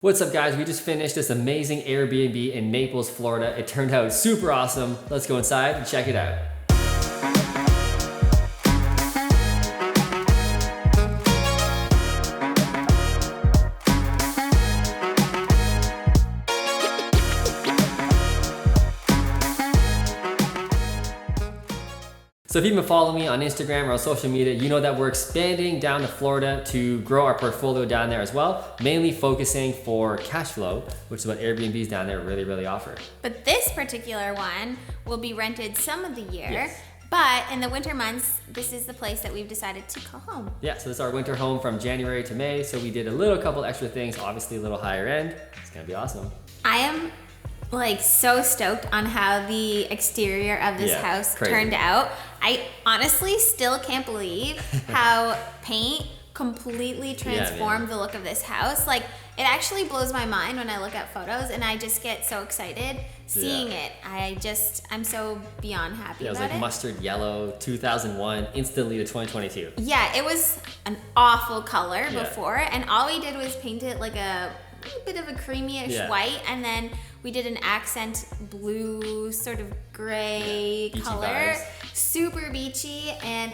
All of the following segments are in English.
What's up guys, we just finished this amazing Airbnb in Naples, Florida. It turned out super awesome. Let's go inside and check it out. So if you've been following me on Instagram or on social media, you know that we're expanding down to Florida to grow our portfolio down there as well, mainly focusing for cash flow, which is what Airbnbs down there really offer. But this particular one will be rented some of the year, Yes. but in the winter months, this is the place that we've decided to call home. Yeah, so this is our winter home from January to May, so we did a couple extra things, obviously a little higher end. It's gonna be awesome. I am like so stoked on how the exterior of this house turned out. I honestly still can't believe how paint completely transformed the look of this house. Like, it actually blows my mind when I look at photos and I just get so excited seeing it. I'm so beyond happy about it. It was like mustard yellow, 2001, instantly to 2022. Yeah, it was an awful color before, and all we did was paint it like a bit of a creamy-ish white, and then we did an accent blue, sort of gray color. Vibes. Super beachy, and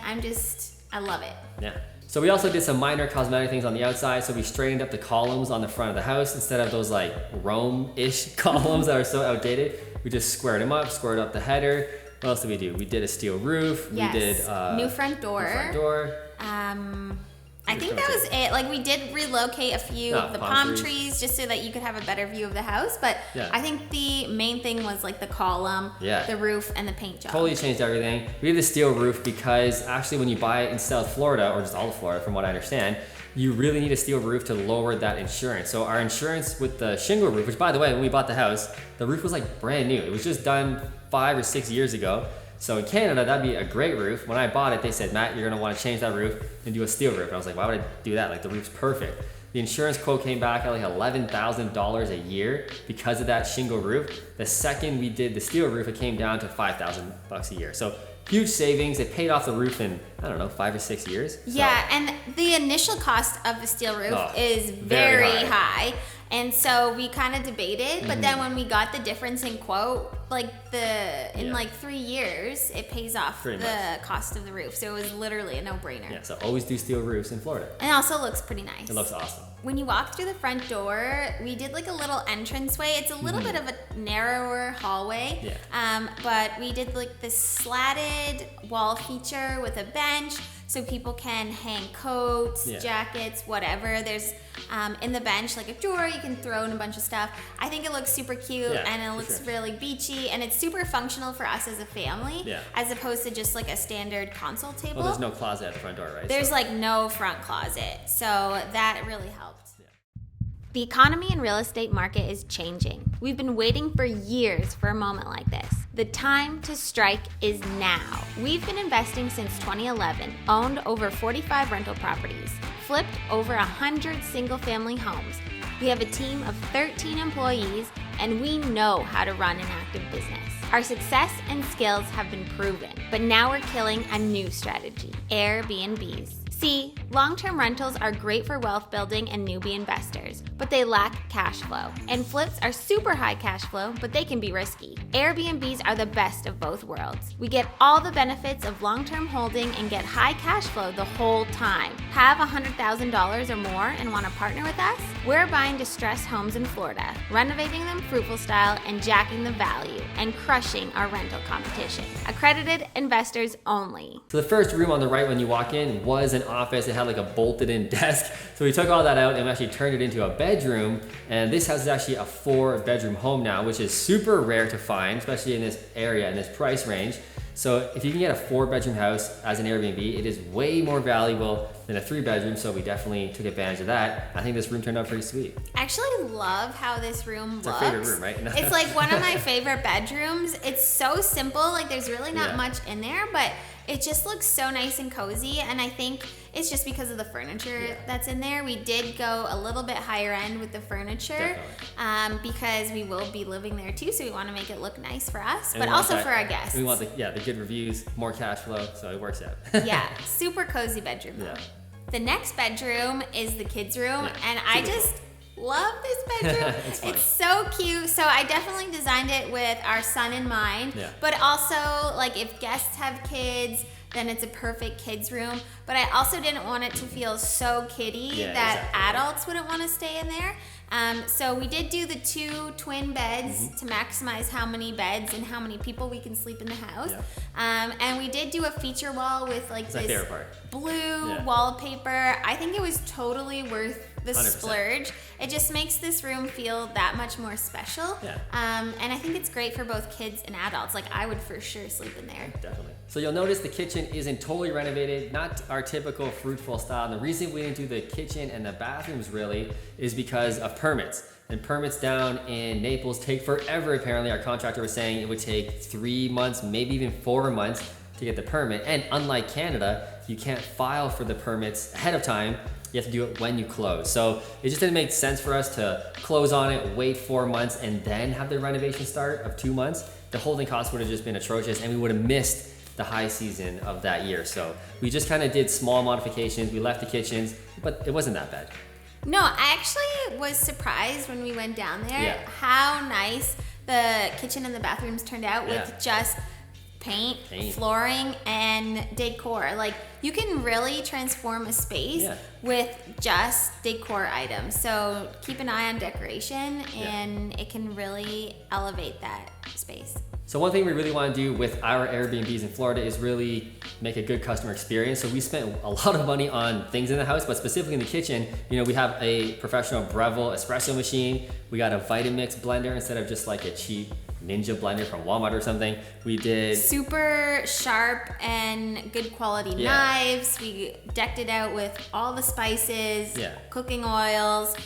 I love it. Yeah. So we also did some minor cosmetic things on the outside. So we straightened up the columns on the front of the house instead of those like Rome-ish columns that are so outdated. We just squared them up, squared up the header. What else did we do? We did a steel roof. Yes. We did new front door. New front door. I think that was it. Like, we did relocate a few of the palm trees just so that you could have a better view of the house. But I think the main thing was like the column, the roof, and the paint job. Totally changed everything. We did the steel roof because actually when you buy it in South Florida, or just all of Florida from what I understand, you really need a steel roof to lower that insurance. So our insurance with the shingle roof, which by the way, when we bought the house, the roof was like brand new. It was just done 5 or 6 years ago. So in Canada, that'd be a great roof. When I bought it, they said, Matt, you're gonna wanna change that roof and do a steel roof. And I was like, why would I do that? Like, the roof's perfect. The insurance quote came back at like $11,000 a year because of that shingle roof. The second we did the steel roof, it came down to $5,000 a year. So huge savings. They paid off the roof in, I don't know, 5 or 6 years. Yeah, and the initial cost of the steel roof is very high. And so we kind of debated, but then when we got the difference in quote, like in like 3 years, it pays off the cost of the roof. So it was literally a no-brainer. Yeah, so always do steel roofs in Florida. And it also looks pretty nice. It looks awesome. When you walk through the front door, we did like a little entranceway. It's a little bit of a narrower hallway, but we did like this slatted wall feature with a bench so people can hang coats, jackets, whatever. There's in the bench like a drawer you can throw in a bunch of stuff. I think it looks super cute and it looks really beachy, and it's super functional for us as a family as opposed to just like a standard console table. Well, there's no closet at the front door, right? There's like no front closet, so that really helped. The economy and real estate market is changing. We've been waiting for years for a moment like this. The time to strike is now. We've been investing since 2011, owned over 45 rental properties, flipped over 100 single-family homes. We have a team of 13 employees, and we know how to run an active business. Our success and skills have been proven, but now we're killing a new strategy, AIRBNB'S. See, long-term rentals are great for wealth building and newbie investors, but they lack cash flow. And flips are super high cash flow, but they can be risky. Airbnbs are the best of both worlds. We get all the benefits of long-term holding and get high cash flow the whole time. Have $100,000 or more and want to partner with us? We're buying distressed homes in Florida, renovating them Fruitful style and jacking the value, and crushing our rental competition. Accredited investors only. So the first room on the right when you walk in was an office. It had like a bolted in desk. So we took all that out and actually turned it into a bedroom. And this house is actually a 4-bedroom home now, which is super rare to find, especially in this area, in this price range. So if you can get a 4-bedroom house as an Airbnb, it is way more valuable than a 3-bedroom. So we definitely took advantage of that. I think this room turned out pretty sweet. I actually love how this room looks. It's our favorite room, right? It's like one of my favorite bedrooms. It's so simple. Like, there's really not much in there, but it just looks so nice and cozy, and I think it's just because of the furniture that's in there. We did go a little bit higher end with the furniture because we will be living there too, so we want to make it look nice for us, but also for our guests. We want the good reviews, more cash flow, so it works out. Yeah, super cozy bedroom though. The next bedroom is the kids' room, and I just love this bedroom. It's so cute. So I definitely designed it with our son in mind. Yeah. But also, like, if guests have kids, then it's a perfect kids room. But I also didn't want it to feel so kiddie that adults wouldn't want to stay in there. So we did do the 2 twin beds to maximize how many beds and how many people we can sleep in the house. Yeah. And we did do a feature wall with like this blue wallpaper. I think it was totally worth the 100%. Splurge. It just makes this room feel that much more special. Yeah. And I think it's great for both kids and adults. Like, I would for sure sleep in there. Definitely. So you'll notice the kitchen isn't totally renovated, not our typical Fruitful style. And the reason we didn't do the kitchen and the bathrooms really is because of permits. And permits down in Naples take forever, apparently. Our contractor was saying it would take 3 months, maybe even 4 months to get the permit. And unlike Canada, you can't file for the permits ahead of time. You have to do it when you close. So it just didn't make sense for us to close on it, wait 4 months, and then have the renovation start of 2 months. The holding costs would have just been atrocious, and we would have missed the high season of that year. So we just kind of did small modifications. We left the kitchens, but it wasn't that bad. No, I actually was surprised when we went down there how nice the kitchen and the bathrooms turned out with just paint, flooring, and decor. Like, you can really transform a space with just decor items. So keep an eye on decoration, and it can really elevate that space. So one thing we really want to do with our Airbnbs in Florida is really make a good customer experience. So we spent a lot of money on things in the house, but specifically in the kitchen, you know, we have a professional Breville espresso machine. We got a Vitamix blender instead of just like a cheap Ninja blender from Walmart or something. We did super sharp and good quality knives. We decked it out with all the spices, cooking oils,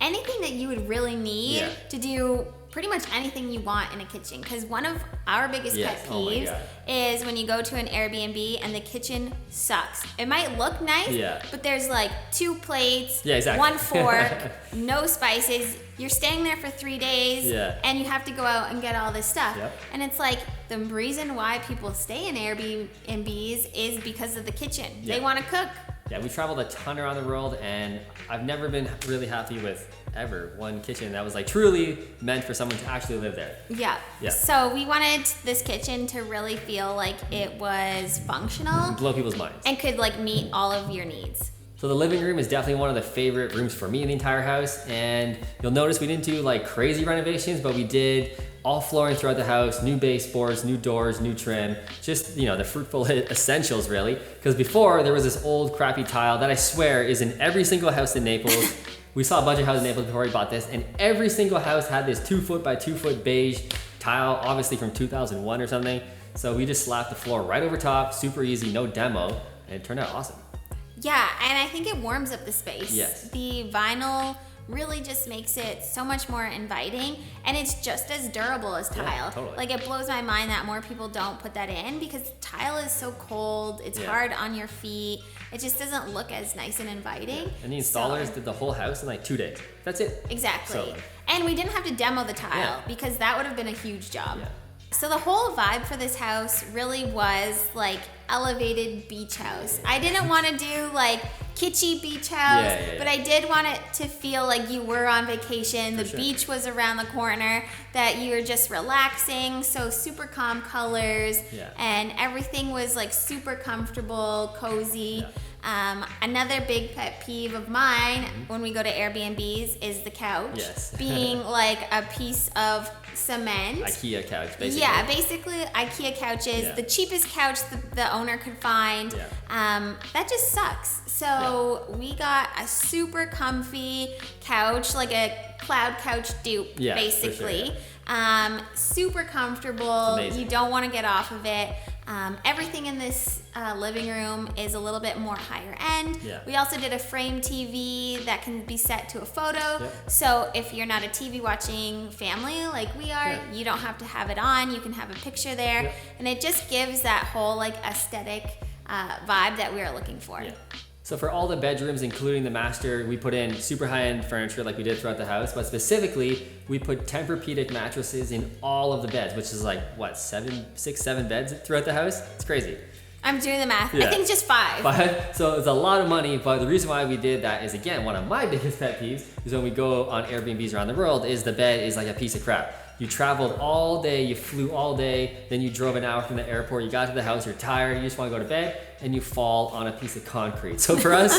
anything that you would really need to do pretty much anything you want in a kitchen. Because one of our biggest pet peeves is when you go to an Airbnb and the kitchen sucks. It might look nice, but there's like 2 plates, 1 fork, no spices. You're staying there for 3 days and you have to go out and get all this stuff. And it's like, the reason why people stay in Airbnbs is because of the kitchen. They want to cook. Yeah, we traveled a ton around the world, and I've never been really happy with one kitchen that was like truly meant for someone to actually live there. Yeah. So we wanted this kitchen to really feel like it was functional. Blow people's minds. And could like meet all of your needs. So the living room is definitely one of the favorite rooms for me in the entire house. And you'll notice we didn't do like crazy renovations, but we did all flooring throughout the house, new baseboards, new doors, new trim, just, you know, the Fruitful essentials really. Because before there was this old crappy tile that I swear is in every single house in Naples. We saw a bunch of houses in Naples before we bought this, and every single house had this 2 foot by 2 foot beige tile, obviously from 2001 or something. So we just slapped the floor right over top, super easy, no demo, and it turned out awesome. Yeah, and I think it warms up the space. Yes. The vinyl really just makes it so much more inviting, and it's just as durable as tile. Yeah, totally. Like, it blows my mind that more people don't put that in, because tile is so cold, it's hard on your feet, it just doesn't look as nice and inviting. Yeah. And the installers did the whole house in like 2 days. That's it. Exactly. And we didn't have to demo the tile because that would have been a huge job. Yeah. So the whole vibe for this house really was like elevated beach house. I didn't want to do like kitschy beach house, but I did want it to feel like you were on vacation. The beach was around the corner, that you were just relaxing. So super calm colors, and everything was like super comfortable, cozy. Another big pet peeve of mine when we go to Airbnbs is the couch being like a piece of cement. IKEA couch, basically. Yeah, basically IKEA couches. The cheapest couch the owner could find. That just sucks. So we got a super comfy couch, like a cloud couch dupe, basically. Super comfortable. You don't want to get off of it. Everything in this living room is a little bit more higher end. We also did a frame TV that can be set to a photo. So if you're not a TV watching family like we are, you don't have to have it on. You can have a picture there. And it just gives that whole like aesthetic vibe that we are looking for. So for all the bedrooms, including the master, we put in super high-end furniture like we did throughout the house, but specifically, we put Tempur-Pedic mattresses in all of the beds, which is like, what, 6, 7 beds throughout the house? It's crazy. I'm doing the math. Yeah. I think just 5. 5. So it's a lot of money, but the reason why we did that is, again, one of my biggest pet peeves is when we go on Airbnbs around the world is the bed is like a piece of crap. You traveled all day, you flew all day, then you drove an hour from the airport, you got to the house, you're tired, you just want to go to bed, and you fall on a piece of concrete. So for us,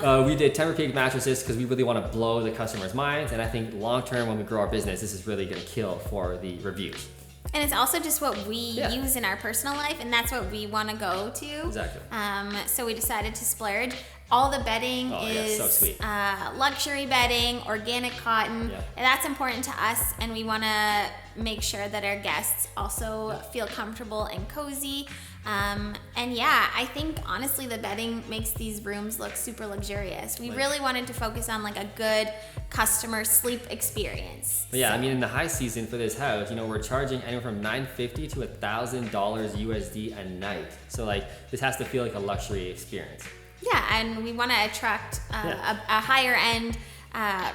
we did Tempur-Pedic mattresses because we really want to blow the customers' minds, and I think long term when we grow our business, this is really going to kill for the reviews. And it's also just what we use in our personal life, and that's what we want to go to. Exactly. So we decided to splurge. All the bedding is so sweet. Luxury bedding, organic cotton. Yeah. And that's important to us, and we want to make sure that our guests also feel comfortable and cozy. And yeah, I think honestly the bedding makes these rooms look super luxurious. We really wanted to focus on like a good customer sleep experience. But yeah, I mean in the high season for this house, we're charging anywhere from $950 to $1,000 USD a night. So like this has to feel like a luxury experience. Yeah, and we want to attract a higher end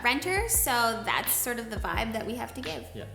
renter, so that's sort of the vibe that we have to give. Yeah.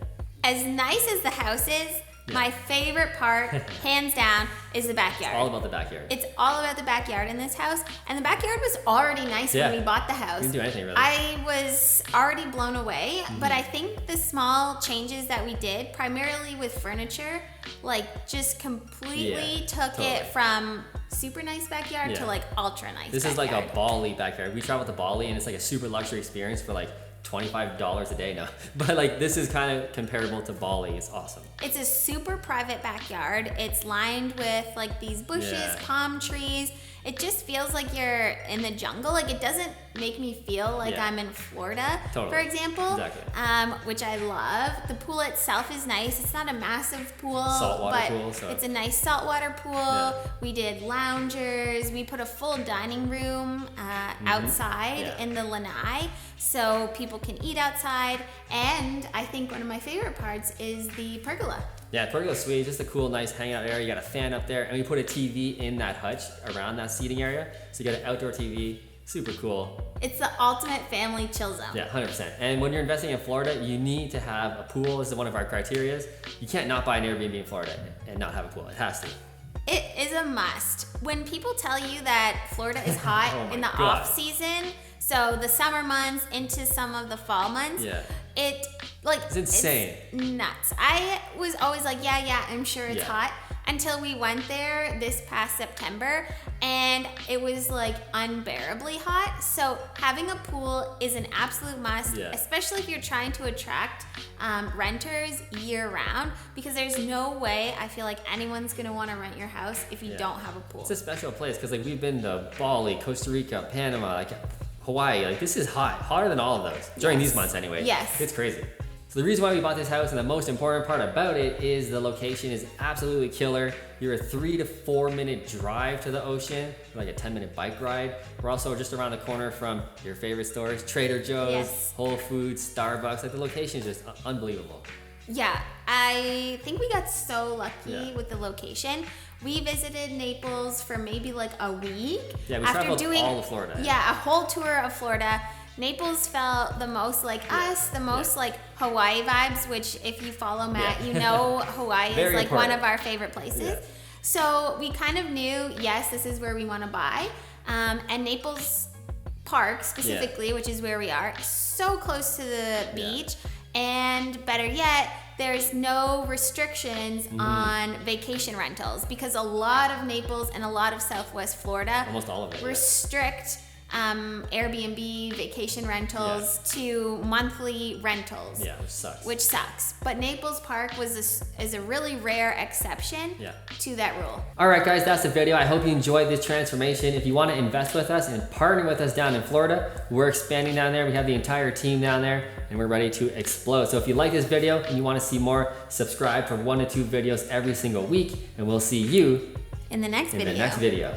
As nice as the house is, my favorite part, hands down, is the backyard. It's all about the backyard. It's all about the backyard in this house, and the backyard was already nice when we bought the house. We didn't do anything really. I was already blown away, but I think the small changes that we did, primarily with furniture, like just completely took it from super nice backyard to like ultra nice This backyard. is like a Bali backyard. We traveled to Bali and it's like a super luxury experience for like $25 a day now. But like this is kind of comparable to Bali. It's awesome. It's a super private backyard. It's lined with like these bushes, palm trees. It just feels like you're in the jungle. Like it doesn't make me feel like I'm in Florida, for example, which I love. The pool itself is nice. It's not a massive pool, Saltwater pool, so. It's a nice saltwater pool. We did loungers. We put a full dining room outside in the lanai so people can eat outside. And I think one of my favorite parts is the pergola. Yeah, pergola's sweet. Just a cool, nice hangout area. You got a fan up there, and we put a TV in that hutch around that seating area. So you got an outdoor TV. Super cool. It's the ultimate family chill zone. Yeah, 100%. And when you're investing in Florida, you need to have a pool. This is one of our criteria. You can't not buy an Airbnb in Florida and not have a pool. It has to. It is a must. When people tell you that Florida is hot in the off season, so the summer months into some of the fall months, it's insane. It's nuts. I was always like, yeah, I'm sure it's hot, until we went there this past September and it was like unbearably hot. So having a pool is an absolute must, especially if you're trying to attract renters year round, because there's no way I feel like anyone's gonna want to rent your house if you don't have a pool. It's a special place because like we've been to Bali, Costa Rica, Panama, like Hawaii. Like this is hotter than all of those during these months anyway. Yes, it's crazy. So the reason why we bought this house and the most important part about it is the location is absolutely killer. You're a 3 to 4 minute drive to the ocean, like a 10-minute bike ride. We're also just around the corner from your favorite stores, Trader Joe's, Whole Foods, Starbucks. Like the location is just unbelievable. Yeah, I think we got so lucky with the location. We visited Naples for maybe like a week. Yeah, we traveled all of Florida. Yeah, a whole tour of Florida. Naples felt the most like us, the most like Hawaii vibes, which if you follow Matt, you know Hawaii is like one of our favorite places. So we kind of knew, yes, this is where we want to buy. And Naples Park specifically, which is where we are, so close to the beach. And better yet, there's no restrictions on vacation rentals, because a lot of Naples and a lot of Southwest Florida, almost all of it, restrict Airbnb vacation rentals to monthly rentals. Yeah, which sucks. But Naples Park is a really rare exception to that rule. All right, guys, that's the video. I hope you enjoyed this transformation. If you want to invest with us and partner with us down in Florida, we're expanding down there. We have the entire team down there, and we're ready to explode. So if you like this video and you want to see more, subscribe for 1 to 2 videos every single week, and we'll see you in the next video.